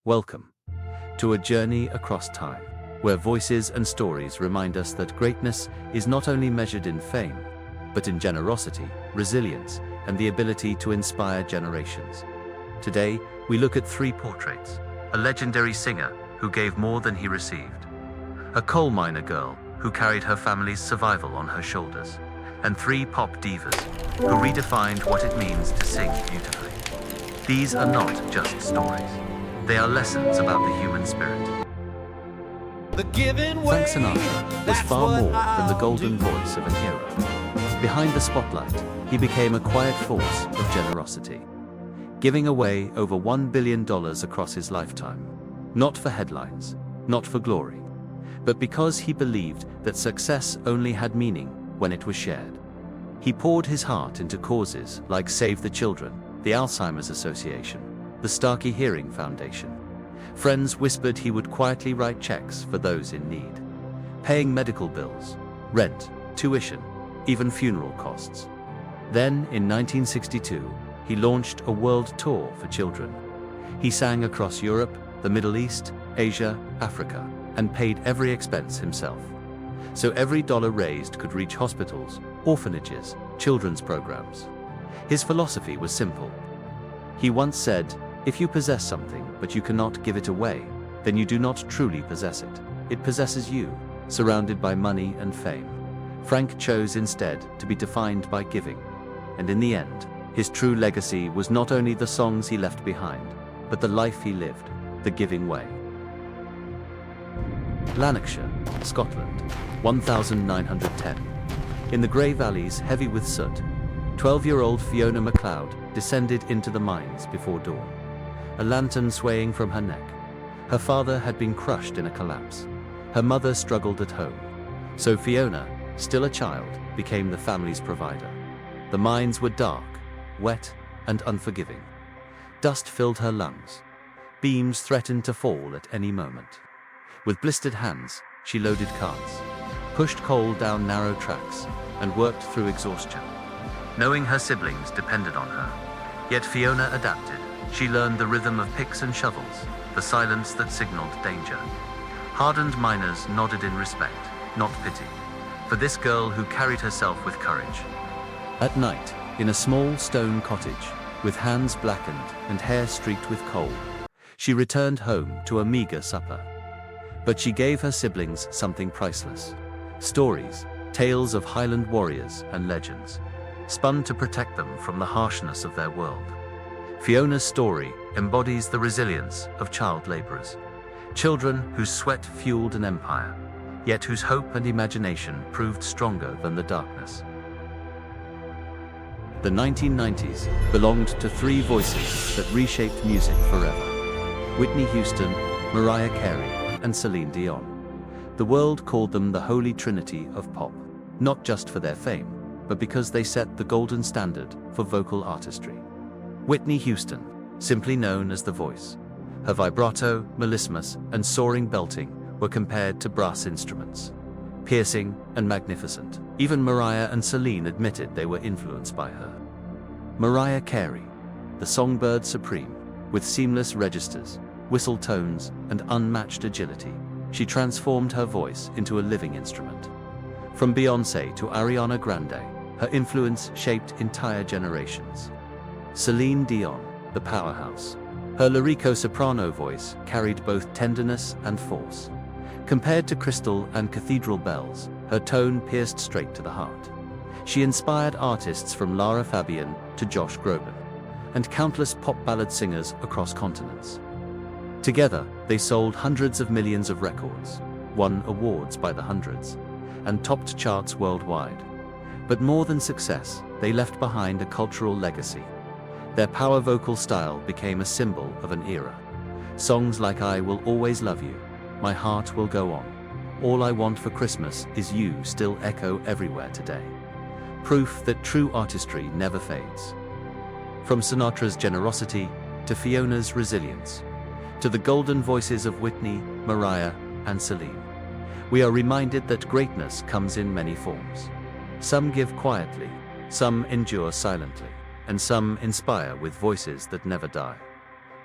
Welcome to a journey across time, where voices and stories remind us that greatness is not only measured in fame, but in generosity, resilience, and the ability to inspire generations. Today, we look at three portraits: a legendary singer who gave more than he received, a coal miner girl who carried her family's survival on her shoulders, and three pop divas who redefined what it means to sing beautifully. These are not just stories. They are lessons about the human spirit. Frank Sinatra was far more than the golden voice of a hero. Behind the spotlight, he became a quiet force of generosity, giving away over $1 billion across his lifetime, not for headlines, not for glory, but because he believed that success only had meaning when it was shared. He poured his heart into causes like Save the Children, the Alzheimer's Association, the Starkey Hearing Foundation. Friends whispered he would quietly write checks for those in need, paying medical bills, rent, tuition, even funeral costs. Then, in 1962, he launched a world tour for children. He sang across Europe, the Middle East, Asia, Africa, and paid every expense himself. So every dollar raised could reach hospitals, orphanages, children's programs. His philosophy was simple. He once said, "If you possess something but you cannot give it away, then you do not truly possess it. It possesses you." Surrounded by money and fame, Frank chose instead to be defined by giving. And in the end, his true legacy was not only the songs he left behind, but the life he lived, the giving way. Lanarkshire, Scotland, 1910. In the grey valleys heavy with soot, 12-year-old Fiona MacLeod descended into the mines before dawn, a lantern swaying from her neck. Her father had been crushed in a collapse. Her mother struggled at home. So Fiona, still a child, became the family's provider. The mines were dark, wet, and unforgiving. Dust filled her lungs. Beams threatened to fall at any moment. With blistered hands, she loaded carts, pushed coal down narrow tracks, and worked through exhaustion, knowing her siblings depended on her. Yet Fiona adapted. She learned the rhythm of picks and shovels, the silence that signaled danger. Hardened miners nodded in respect, not pity, for this girl who carried herself with courage. At night, in a small stone cottage, with hands blackened and hair streaked with coal, she returned home to a meager supper. But she gave her siblings something priceless: stories, tales of Highland warriors and legends, spun to protect them from the harshness of their world. Fiona's story embodies the resilience of child laborers, children whose sweat fueled an empire, yet whose hope and imagination proved stronger than the darkness. The 1990s belonged to three voices that reshaped music forever: Whitney Houston, Mariah Carey, and Céline Dion. The world called them the holy trinity of pop, not just for their fame, but because they set the golden standard for vocal artistry. Whitney Houston, simply known as The Voice. Her vibrato, melismus, and soaring belting were compared to brass instruments, piercing and magnificent. Even Mariah and Céline admitted they were influenced by her. Mariah Carey, the songbird supreme, with seamless registers, whistle tones, and unmatched agility, she transformed her voice into a living instrument. From Beyoncé to Ariana Grande, her influence shaped entire generations. Céline Dion, the powerhouse. Her lyrico-soprano voice carried both tenderness and force. Compared to crystal and cathedral bells, her tone pierced straight to the heart. She inspired artists from Lara Fabian to Josh Groban, and countless pop ballad singers across continents. Together, they sold hundreds of millions of records, won awards by the hundreds, and topped charts worldwide. But more than success, they left behind a cultural legacy. Their power vocal style became a symbol of an era. Songs like "I Will Always Love You," "My Heart Will Go On," "All I Want for Christmas Is You" still echo everywhere today. Proof that true artistry never fades. From Sinatra's generosity to Fiona's resilience, to the golden voices of Whitney, Mariah, and Céline, we are reminded that greatness comes in many forms. Some give quietly, some endure silently, and some inspire with voices that never die.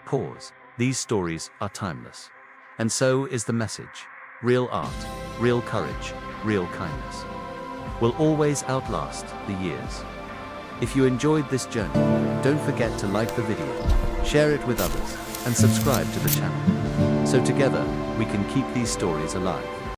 Pause. These stories are timeless. And so is the message. Real art, real courage, real kindness will always outlast the years. If you enjoyed this journey, don't forget to like the video, share it with others, and subscribe to the channel. So together, we can keep these stories alive.